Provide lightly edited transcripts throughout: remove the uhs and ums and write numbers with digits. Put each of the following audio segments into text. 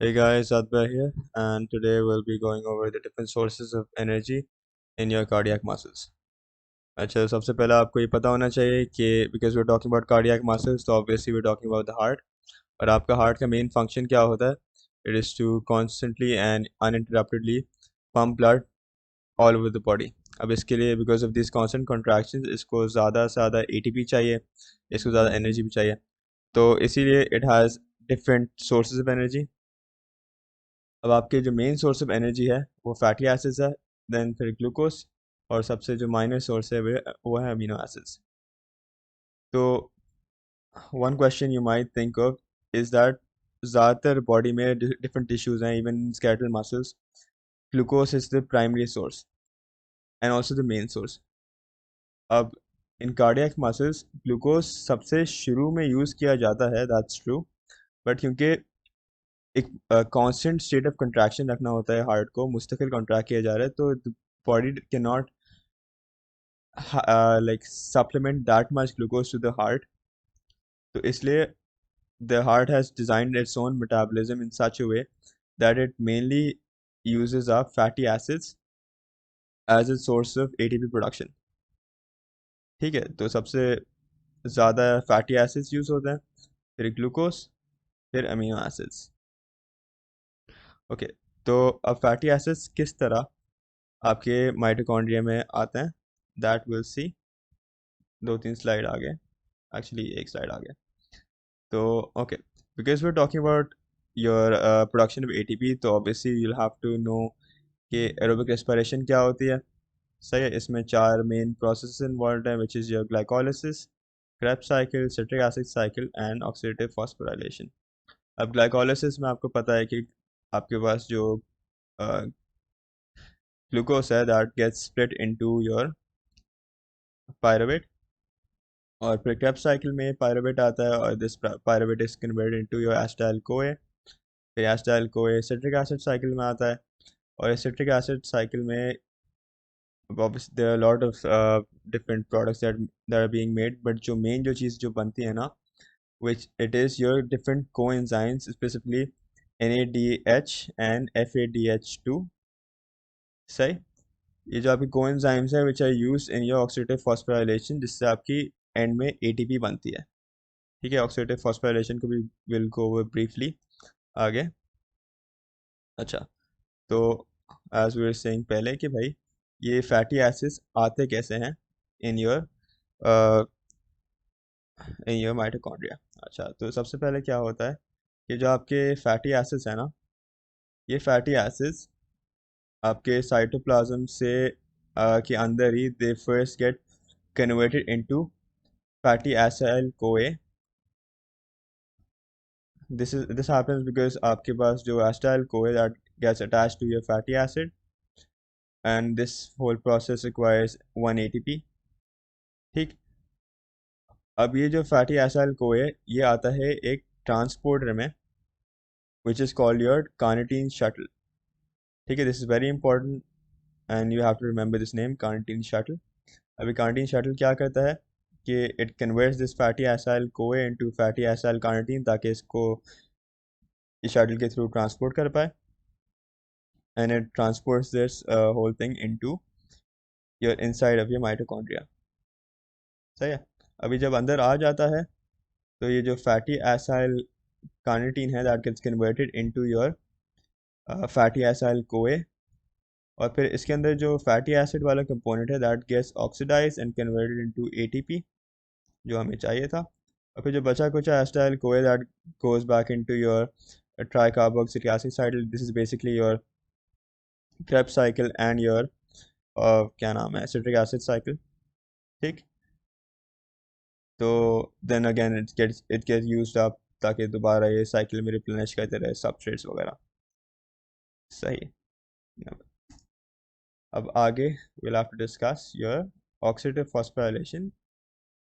Hey guys, Adbar here, and today we'll be going over the different sources of energy in your cardiac muscles. अच्छा, सबसे पहले आपको ये पता होना चाहिए कि because we're talking about cardiac muscles, तो obviously we're talking about the heart. और आपका हार्ट का मेन फंक्शन क्या होता है? It is to constantly and uninterruptedly pump blood all over the body. अब इसके लिए because of these constant contractions, इसको ज़्यादा से ज़्यादा ATP चाहिए, इसको ज़्यादा एनर्जी भी चाहिए. तो इसीलिए it has different sources of energy. अब आपके जो मेन सोर्स ऑफ एनर्जी है वो फैटी एसिड्स है, देन फिर ग्लूकोज, और सबसे जो माइनर सोर्स है वो है अमीनो एसिड्स. तो one question you might think of is that ज़्यादातर बॉडी में डिफरेंट टिश्यूज हैं, even skeletal muscles, glucose is the primary source and also the main source. अब इन कार्डियक मसल्स ग्लूकोज सबसे शुरू में यूज़ किया जाता है, दैट्स ट्रू, बट क्योंकि एक कांस्टेंट स्टेट ऑफ कंट्रैक्शन रखना होता है, हार्ट को मुस्तकिल कॉन्ट्रैक्ट किया जा रहा है, तो body can not like supplement that much glucose to the heart. तो इसलिए the heart has designed its own metabolism in such a way that it mainly uses up fatty acids as a source of ATP production. ठीक है, तो सबसे ज़्यादा fatty acids use होते हैं, फिर ग्लूकोज, फिर अमीनो एसिड्स. ओके, तो अब फैटी एसिड्स किस तरह आपके माइटोकॉन्ड्रिया में आते हैं, दैट विल सी. दो तीन स्लाइड आगे, एक्चुअली एक स्लाइड आगे. तो okay, because we are talking about your production of ATP, तो obviously you'll have to know कि एरोबिक रेस्पिरेशन क्या होती है. सही है, इसमें चार मेन प्रोसेस इन्वॉल्व हैं, which is your glycolysis, Krebs cycle, citric acid cycle and oxidative phosphorylation. अब ग्लाइकोलिसिस में आपको पता है कि आपके पास जो ग्लूकोस है that gets split into your pyruvate, और फिर क्रेब्स साइकिल में पायरुवेट आता है, और this pyruvate is converted into your acetyl CoA. फिर acetyl CoA citric acid cycle में आता है, और सिट्रिक एसिड साइकिल में obviously there are a lot of different products that are being made, but जो main जो चीज़ जो बनती है ना, which it is your different coenzymes, specifically NADH and FADH2. सही, ये जो आपकी coenzymes है which are used in your oxidative phosphorylation, जिससे आपकी एंड में ATP बनती है. ठीक है, ऑक्सीडेटिव फॉस्फोराइलेशन को भी विल गो ओवर ब्रीफली आगे. अच्छा, तो एज वी वर सेइंग पहले कि भाई ये फैटी एसिड्स आते कैसे हैं इन योर माइटोकॉन्ड्रिया. अच्छा, तो सबसे पहले क्या होता है कि जो आपके फैटी एसिड्स हैं ना, ये फैटी एसिड्स आपके साइटोप्लाज्म से के अंदर ही they first get converted into fatty acid CoA. this happens because आपके पास जो acetyl CoA that gets attached to your fatty acid, and this whole process requires 1 ATP. ठीक, अब ये जो फैटी एसिड कोए ये आता है एक ट्रांसपोर्टर में, which is called your carnitine shuttle. ठीक है, this is very important and you have to remember this name, carnitine shuttle. अभी carnitine shuttle क्या करता है कि it converts this fatty acyl CoA into fatty acyl carnitine, ताकि इसको इस shuttle के थ्रू ट्रांसपोर्ट कर पाए, and it transports this whole thing into your inside of your mitochondria. सही है, अभी जब अंदर आ जाता है तो ये जो फैटी एसाइल कार्निटीन है that gets converted into your fatty acyl CoA, और फिर इसके अंदर जो फैटी एसिड वाला कंपोनेंट है that gets oxidised and converted into ATP, जो हमें चाहिए था. और फिर जो बचा कुचा acetyl CoA that goes back into your tricarboxylic acid cycle. This is basically your Krebs cycle and your क्या नाम है, सिट्रिक एसिड साइकिल. ठीक, तो then again it gets used up, ताकि दोबारा ये साइकिल में रिप्लेनिश करते रहे सबस्ट्रेट्स वगैरह. सही. अब आगे we'll have to discuss your oxidative phosphorylation,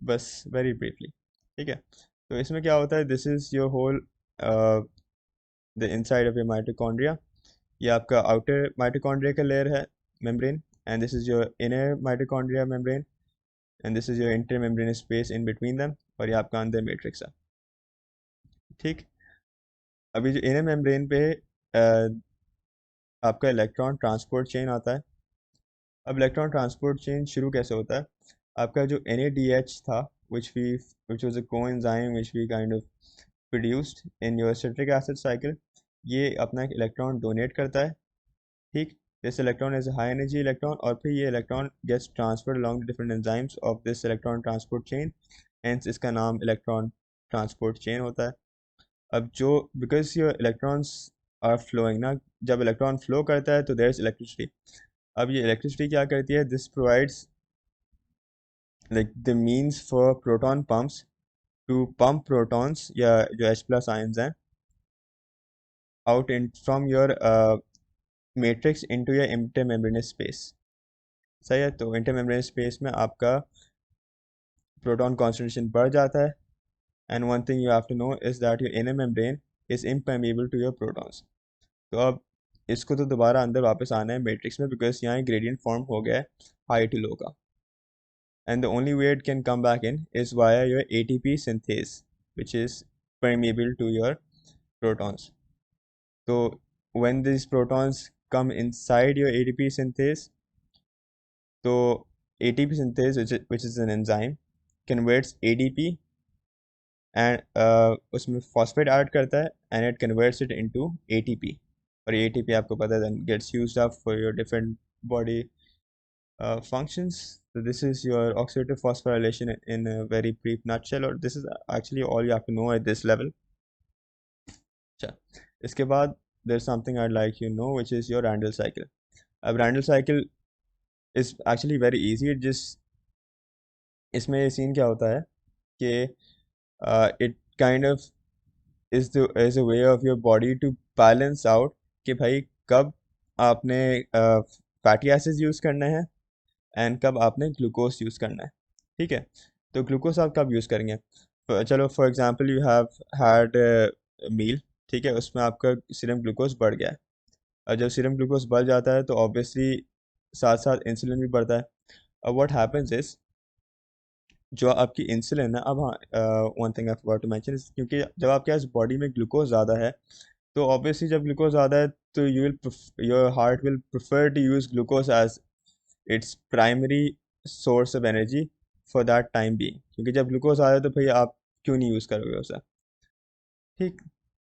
बस very briefly. ठीक है, तो इसमें क्या होता है, this is your whole the inside of your mitochondria. ये आपका आउटर माइटोकॉन्ड्रिया का लेयर है, membrane, and this is your inner mitochondria membrane, and this is your inter membranous space in between them, और ये आपका अंदर मैट्रिक्स है. ठीक, अभी जो इनर मेम्ब्रेन पे आपका इलेक्ट्रॉन ट्रांसपोर्ट चेन आता है। अब इलेक्ट्रॉन ट्रांसपोर्ट चेन शुरू कैसे होता है? आपका जो NADH था, which was a coenzyme which we kind of produced in your citric acid cycle, ये अपना एक इलेक्ट्रॉन डोनेट करता है। ठीक, this electron is a high energy electron, और फिर ये electron gets transferred along the different enzymes of this electron transport chain, hence इसका नाम इलेक्ट्रॉन ट्रांसपोर्ट चेन होता है। अब जो because your electrons are flowing ना, जब इलेक्ट्रॉन फ्लो करता है तो देयर इज इलेक्ट्रिसिटी। अब ये इलेक्ट्रिसिटी क्या करती है? This provides like the means for proton pumps to pump protons या जो H+ आयंस हैं out in from your matrix into your intermembranous space. सही है, तो इंटरमेम्ब्रेनस स्पेस में आपका प्रोटॉन कॉन्सेंट्रेशन बढ़ जाता है। And one thing you have to know is that your inner membrane is impermeable to your protons. तो अब इसको तो दोबारा अंदर वापस आना है मैट्रिक्स में, बिकॉज यहाँ ग्रेडियंट फॉर्म हो गया है हाई टू लो का। And the only way it can come back in is via your ATP synthase, which is permeable to your protons. So when these protons come inside your ATP synthase, so ATP synthase, which is an enzyme, converts ADP and उसमें phosphate add करता है and it converts it into ATP, और ये ATP आपको पता है then gets used up for your different body functions. So this is your oxidative phosphorylation in a very brief nutshell, or this is actually all you have to know at this level. अच्छा, इसके बाद there's something I'd like you know, which is your Randall cycle. अब Randall cycle is actually very easy. It just इसमें ये scene क्या होता है कि it kind of is a way of your body to balance out कि भाई कब आपने फैटी एसिड्स यूज़ करने हैं एंड कब आपने ग्लूकोज यूज़ करना है। ठीक है, तो ग्लूकोज आप कब यूज़ करेंगे? चलो for example you have had meal, ठीक है, उसमें आपका सीरम ग्लूकोज बढ़ गया है। और जब सीरम ग्लूकोज बढ़ जाता है तो ऑब्वियसली साथ साथ इंसुलिन भी बढ़ता है। अब व्हाट हैपेंस इज जो आपकी इंसुलिन है, अब हाँ one thing I forgot to mention, क्योंकि जब आपके पास बॉडी में ग्लूकोज ज़्यादा है तो ऑब्वियसली जब ग्लूकोज ज़्यादा है तो your heart will prefer to use glucose as its primary source of energy for that time being, क्योंकि जब ग्लूकोज आ जाए तो भैया आप क्यों नहीं यूज़ करोगे उसे। ठीक,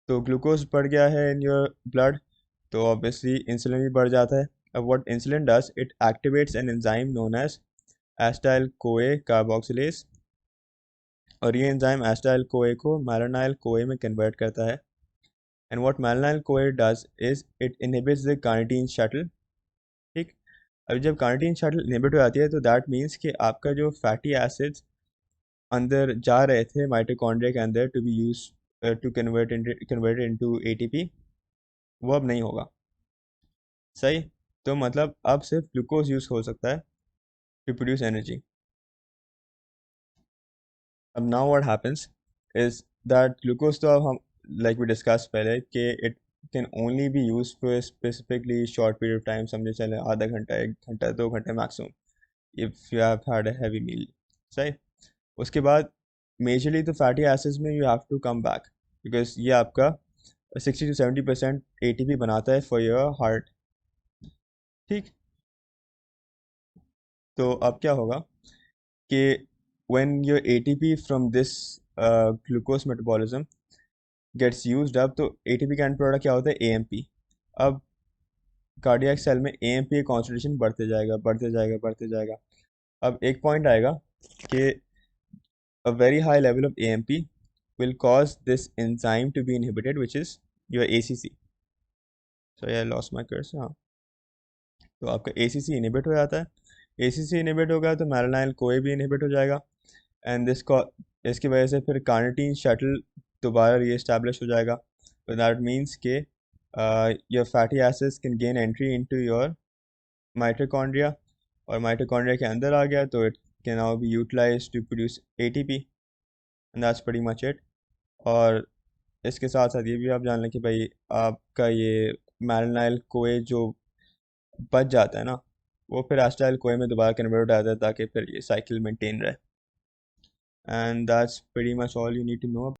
तो ग्लूकोज बढ़ गया है इन योर ब्लड तो ऑब्वियसली इंसुलिन भी बढ़ जाता है। अब what insulin does, it activates an enzyme known as acetyl CoA carboxylase, और ये एंजाइम एसिटाइल कोए को मैलानाइल कोए में कन्वर्ट करता है। एंड व्हाट मैलानाइल कोए does is it inhibits the carnitine shuttle. ठीक, अब जब कार्निटीन शटल इनहिबिट हो जाती है तो दैट मीन्स कि आपका जो फैटी एसिड्स अंदर जा रहे थे माइटोकॉन्ड्रिया के अंदर to be use to convert into ATP, वो अब नहीं होगा। सही, तो मतलब अब सिर्फ ग्लूकोज यूज हो सकता है टू प्रोड्यूस एनर्जी। अब now what happens is that glucose तो अब हम लाइक वी डिस्कस पहले कि it can only be use for specifically short period of time, समझे चले आधा घंटा 1 घंटा 2 घंटे maximum, if you have had a heavy meal. सही, उसके बाद मेजरली तो फैटी एसिड्स में you have to come back, because ये आपका 60 to 70% ATP बनाता है फॉर योर हार्ट। ठीक, तो अब क्या होगा कि when your ATP from this glucose metabolism gets used up, तो ATP का एंड प्रोडक्ट क्या होता है? AMP। अब कार्डियक सेल में AMP का कॉन्सेंट्रेशन बढ़ते जाएगा बढ़ते जाएगा बढ़ते जाएगा। अब एक पॉइंट आएगा कि a very high level of AMP will cause this enzyme to be inhibited, which is your ACC. So I lost my cursor, हाँ, तो आपका ACC इनहिबिट हो जाता है। ACC इनहिबिट हो गया तो मैलानाइल कोई भी इनहिबिट हो जाएगा, एंड इसकी वजह से फिर कार्निटीन शटल दोबारा रीएस्टैब्लिश हो जाएगा। तो दैट मीन्स के your fatty acids can gain entry into your mitochondria, और माइटोकॉन्ड्रिया के अंदर आ गया तो it can now be utilise to produce ATP, and that's pretty much it. और इसके साथ साथ ये भी आप जान लें कि भाई आपका ये मैलानाइल कोए जो बच जाता है ना, वो फिर एसिटाइल कोए में दोबारा कन्वर्ट हो जाता है ताकि फिर ये साइकिल मेंटेन रहे। And that's pretty much all you need to know.